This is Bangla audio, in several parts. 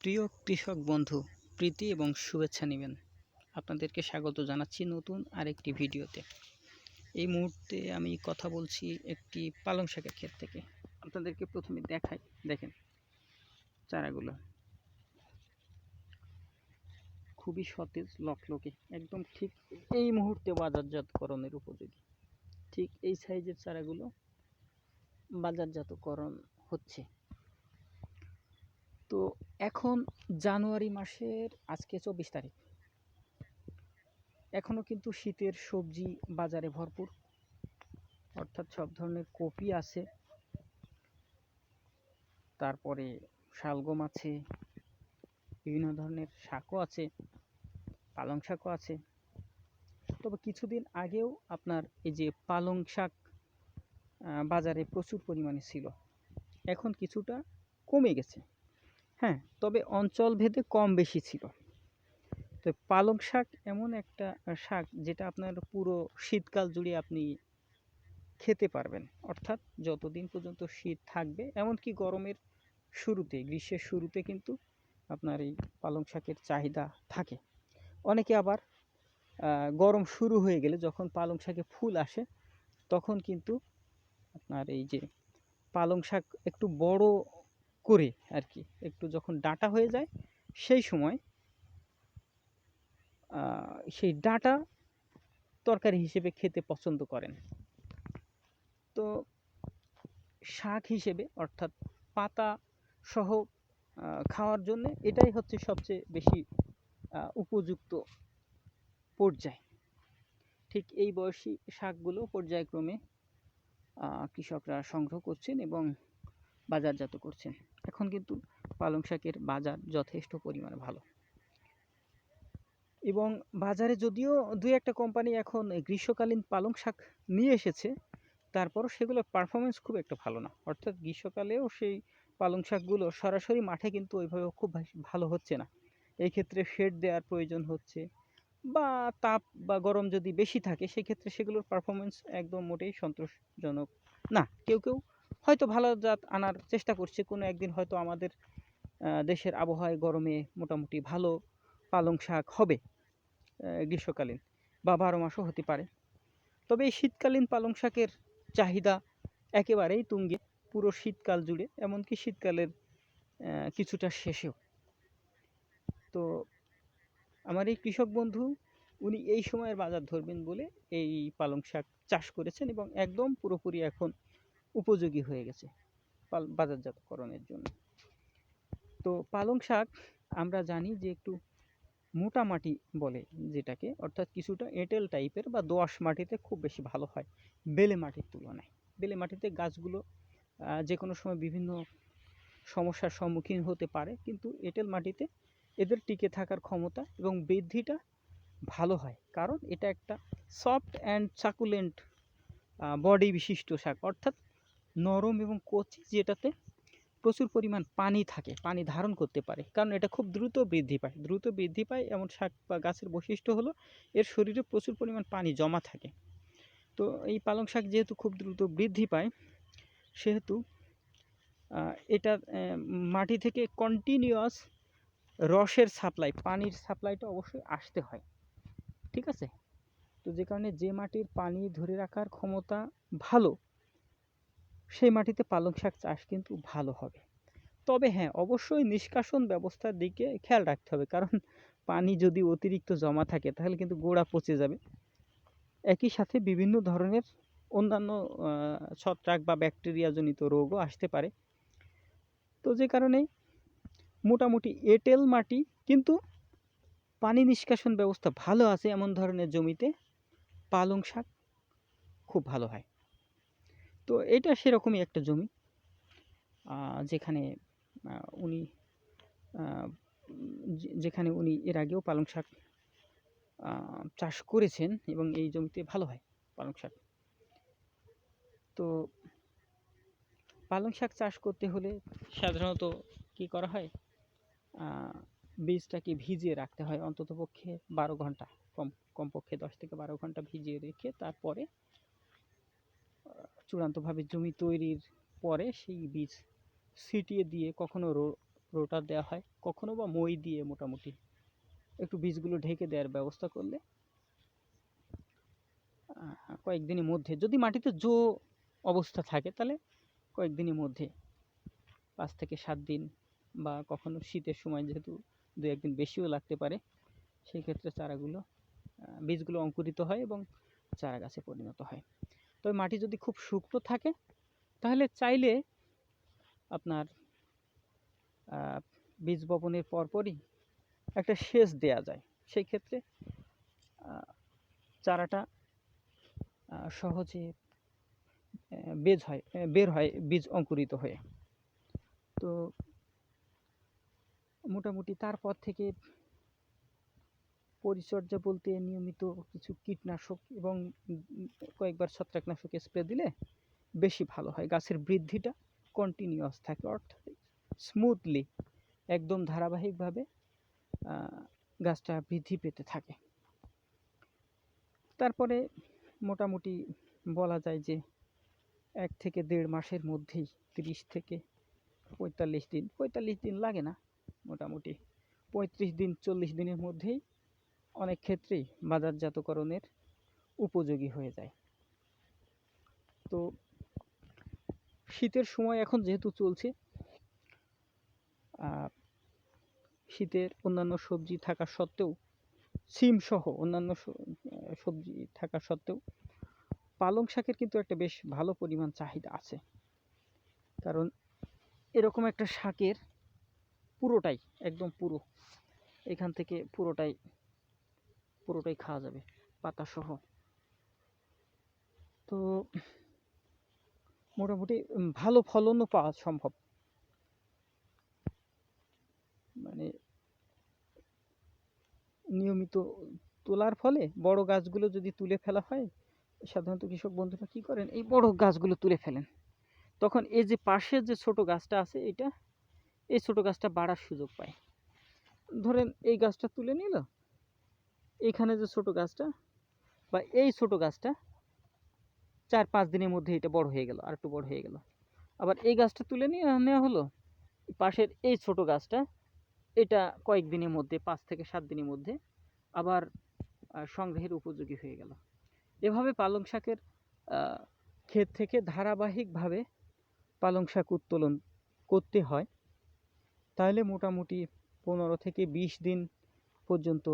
প্রিয় কৃষক বন্ধু, প্রীতি এবং শুভেচ্ছা নেবেন। আপনাদেরকে স্বাগত জানাচ্ছি নতুন আরেকটি ভিডিওতে। এই মুহূর্তে আমি কথা বলছি একটি পালং শাকের ক্ষেত থেকে। আপনাদেরকে প্রথমে দেখাই, দেখেন চারাগুলো খুবই সতেজ, লকলকে, একদম ঠিক এই মুহূর্তে বাজারজাতকরণের উপযোগী। ঠিক এই সাইজের চারাগুলো বাজারজাতকরণ হচ্ছে। তো এখন জানুয়ারি মাসের আজকে 24 তারিখ, এখনও কিন্তু শীতের সবজি বাজারে ভরপুর, অর্থাৎ সব ধরনের কপি আছে, তারপরে শালগম আছে, বিভিন্ন ধরনের শাকও আছে, পালং শাকও আছে। তবে কিছুদিন আগেও আপনার এই যে পালং শাক বাজারে প্রচুর পরিমাণে ছিল, এখন কিছুটা কমে গেছে। হ্যাঁ, তবে অঞ্চল ভেদে কম বেশি ছিল। তো পালং শাক এমন একটা শাক যেটা আপনার পুরো শীতকাল জুড়ে আপনি খেতে পারবেন, অর্থাৎ যতদিন পর্যন্ত শীত থাকবে, এমনকি গরমের শুরুতে, গ্রীষ্মের শুরুতে কিন্তু আপনার এই পালং শাকের চাহিদা থাকে। অনেকে আবার গরম শুরু হয়ে গেলে যখন পালং শাকে ফুল আসে, তখন কিন্তু আপনার এই যে পালং শাক একটু বড় করে আর কি, একটু যখন ডাঁটা হয়ে যায়, সেই সময় সেই ডাঁটা তরকারি হিসেবে খেতে পছন্দ করেন। তো শাক হিসেবে, অর্থাৎ পাতা সহ খাওয়ার জন্য এটাই হচ্ছে সবচেয়ে বেশি উপযুক্ত পর্যায়। ঠিক এই বয়সী শাকগুলো পর্যায়ক্রমে কৃষকরা সংগ্রহ করছেন এবং বাজারজাত করছেন। এখন কিন্তু পালং শাকের বাজার যথেষ্ট পরিমাণে ভালো, এবং বাজারে যদিও দুই একটা কোম্পানি এখন গ্রীষ্মকালীন পালং শাক নিয়ে এসেছে, তারপরও সেগুলোর পারফরমেন্স খুব একটা ভালো না। অর্থাৎ গ্রীষ্মকালেও সেই পালং শাকগুলো সরাসরি মাঠে কিন্তু ওইভাবে খুব ভালো হচ্ছে না। এই ক্ষেত্রে শেড দেওয়ার প্রয়োজন হচ্ছে, বা তাপ বা গরম যদি বেশি থাকে, সেক্ষেত্রে সেগুলোর পারফরমেন্স একদম মোটেই সন্তোষজনক না। কেউ কেউ হয়তো ভালো জাত আনার চেষ্টা করছে, কোনো একদিন হয়তো আমাদের দেশের আবহাওয়ায় গরমে মোটামুটি ভালো পালং শাক হবে, গ্রীষ্মকালীন বা 12 মাসও হতে পারে। তবে এই শীতকালীন পালং শাকের চাহিদা একেবারেই তুঙ্গে, পুরো শীতকাল জুড়ে, এমনকি শীতকালের কিছুটা শেষেও। তো আমার এই কৃষক বন্ধু, উনি এই সময়ের বাজার ধরবেন বলে এই পালং শাক চাষ করেছেন, এবং একদম পুরোপুরি এখন উপযোগী হয়ে গেছে বাজারজাতকরণের জন্য। তো পালং শাক আমরা জানি যে একটু মোটা মাটি বলে যেটাকে, অর্থাৎ কিছুটা এঁটেল টাইপের বা দোআঁশ মাটিতে খুব বেশি ভালো হয় বেলে মাটির তুলনায়। বেলে মাটিতে গাছগুলো যে কোনো সময় বিভিন্ন সমস্যার সম্মুখীন হতে পারে, কিন্তু এঁটেল মাটিতে এদের টিকে থাকার ক্ষমতা এবং বৃদ্ধিটা ভালো হয়, কারণ এটা একটা সফট অ্যান্ড সাকুলেন্ট বডি বিশিষ্ট শাক, অর্থাৎ নরম এবং কচি, যেটাতে প্রচুর পরিমাণ পানি থাকে, পানি ধারণ করতে পারে, কারণ এটা খুব দ্রুত বৃদ্ধি পায় এমন শাক বা গাছের বৈশিষ্ট্য হলো এর শরীরে প্রচুর পরিমাণ পানি জমা থাকে। তো এই পালং শাক যেহেতু খুব দ্রুত বৃদ্ধি পায়, সেহেতু এটা মাটি থেকে কন্টিনিউয়াস রসের সাপ্লাই, পানির সাপ্লাইটা অবশ্যই আসতে হয়, ঠিক আছে? তো যে কারণে যে মাটির পানি ধরে রাখার ক্ষমতা ভালো, সেই মাটিতে পালং শাক চাষ কিন্তু ভালো হবে। তবে হ্যাঁ, অবশ্যই নিষ্কাশন ব্যবস্থার দিকে খেয়াল রাখতে হবে, কারণ পানি যদি অতিরিক্ত জমা থাকে তাহলে কিন্তু গোড়া পচে যাবে। একই সাথে বিভিন্ন ধরনের অন্যান্য ছত্রাক বা ব্যাকটেরিয়া জনিত রোগও আসতে পারে। তো যে কারণে মোটামুটি এঁটেল মাটি কিন্তু পানি নিষ্কাশন ব্যবস্থা ভালো আছে এমন ধরনের জমিতে পালং শাক খুব ভালো হয়। তো এটা সেরকমই একটা জমি, যেখানে উনি যেখানে উনি এর আগেও পালং শাক চাষ করেছেন, এবং এই জমিতে ভালো হয় পালং শাক। তো পালং শাক চাষ করতে হলে সাধারণত কি করা হয়, বীজটাকে ভিজিয়ে রাখতে হয় অন্ততপক্ষে 12 ঘন্টা, কমপক্ষে 10 থেকে 12 ঘন্টা ভিজিয়ে রেখে তারপরে চূড়ান্তভাবে জমি তৈরির পরে সেই বীজ ছিটিয়ে দিয়ে, কখনো রোটার দেওয়া হয়, কখনো বা মই দিয়ে মোটামুটি একটু বীজগুলো ঢেকে দেওয়ার ব্যবস্থা করলে কয়েকদিনের মধ্যে, যদি মাটিতে জো অবস্থা থাকে তাহলে কয়েকদিনের মধ্যে 5 থেকে 7 দিন, বা কখনো শীতের সময় যেহেতু 2-1 দিন বেশিও লাগতে পারে, সেই ক্ষেত্রে চারাগুলো বীজগুলো অঙ্কুরিত হয় এবং চারা গাছে পরিণত হয়। তবে মাটি যদি খুব শুকনো থাকে তাহলে চাইলে আপনার বীজ বপনের পরপরই একটা সেচ দেয়া যায়। সেই ক্ষেত্রে চারাটা সহজে বের হয় বীজ অঙ্কুরিত হয়ে। তো মোটামুটি তারপর থেকে পরিচর্যা বলতে নিয়মিত কিছু কীটনাশক এবং কয়েকবার ছত্রাকনাশক স্প্রে দিলে বেশি ভালো হয়। গাছের বৃদ্ধিটা কন্টিনিউয়াস থাকে, অর্থাৎ স্মুথলি একদম ধারাবাহিকভাবে গাছটা বৃদ্ধি পেতে থাকে। তারপরে মোটামুটি বলা যায় যে 1 থেকে 1.5 মাসের মধ্যেই 30 থেকে 45 দিন লাগে না, মোটামুটি 35 দিন 40 দিনের মধ্যেই অনেক ক্ষেত্রেই বাজারজাতকরণের উপযোগী হয়ে যায়। তো শীতের সময় এখন যেহেতু চলছে, শীতের অন্যান্য সবজি থাকা সত্ত্বেও, সিম সহ অন্যান্য সবজি থাকা সত্ত্বেও পালং শাকের কিন্তু একটা বেশ ভালো পরিমাণ চাহিদা আছে। কারণ এরকম একটা শাকের পুরোটাই, একদম পুরো এখান থেকে পুরোটাই খাওয়া যাবে পাতা সহ। তো মোটামুটি ভালো ফলনও পাওয়া সম্ভব। মানে নিয়মিত তোলার ফলে বড় গাছগুলো যদি তুলে ফেলা হয়, সাধারণত কৃষক বন্ধুরা কি করেন, এই বড় গাছগুলো তুলে ফেলেন, তখন এই যে পাশের যে ছোট গাছটা আছে এই ছোট গাছটা বাড়ার সুযোগ পায়। ধরেন এই গাছটা তুলে নিল, এইখানে যে ছোট গাছটা বা এই ছোট গাছটা 4-5 দিনের মধ্যে এটা বড় হয়ে গেল, আর একটু বড় হয়ে গেল। আবার এই গাছটা তুলে নেওয়া হলো, পাশের এই ছোট গাছটা এটা কয়েকদিনের মধ্যে 5 থেকে 7 দিনের মধ্যে আবার সংগ্রহের উপযোগী হয়ে গেল। এভাবে পালং শাকের ক্ষেত থেকে ধারাবাহিকভাবে পালং শাক উত্তোলন করতে হয়। তাহলে মোটামুটি 15 থেকে 20 দিন পর্যন্ত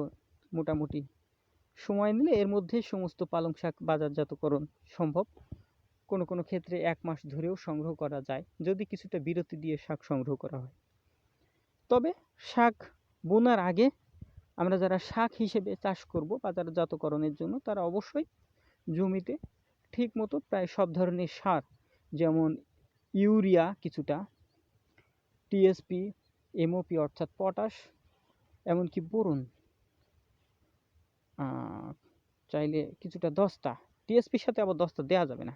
মোটামুটি সময় নিলে এর মধ্যে সমস্ত পালং শাক বাজারজাতকরণ সম্ভব। কোনো কোনো ক্ষেত্রে 1 মাস ধরেও সংগ্রহ করা যায়, যদি কিছুটা বিরতি দিয়ে শাক সংগ্রহ করা হয়। তবে শাক বোনার আগে আমরা যারা শাক হিসেবে চাষ করব বাজারজাতকরণের জন্য, তারা অবশ্যই জমিতে ঠিক মতো প্রায় সব ধরনের সার, যেমন ইউরিয়া কিছুটা, টিএসপি, এমওপি অর্থাৎ পটাশ, এমনকি বোরন, চাইলে কিছুটা দস্তা, টিএসপির সাথে আবার দস্তা দেওয়া যাবে না,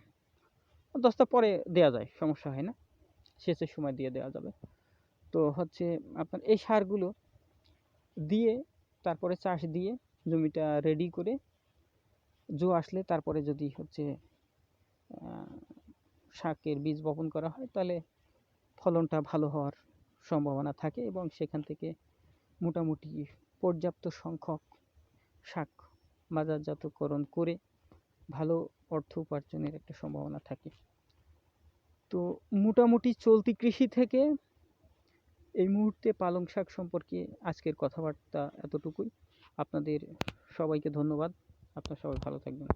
দস্তা পরে দেওয়া যায়, সমস্যা হয় না, সেচের সময় দিয়ে দেওয়া যাবে। তো হচ্ছে আপনার এই সারগুলো দিয়ে তারপরে চাষ দিয়ে জমিটা রেডি করে জো আসলে তারপরে যদি হচ্ছে শাকের বীজ বপন করা হয়, তাহলে ফলনটা ভালো হওয়ার সম্ভাবনা থাকে এবং সেখান থেকে মোটামুটি পর্যাপ্ত সংখ্যক শাক বাজারজাতকরণ করে ভালো অর্থ উপার্জনের একটা সম্ভাবনা থাকে। তো মোটামুটি চলতি কৃষি থেকে এই মুহূর্তে পালং শাক সম্পর্কে আজকের কথাবার্তা এতটুকুই। আপনাদের সবাইকে ধন্যবাদ। আপনারা সবাই ভালো থাকবেন।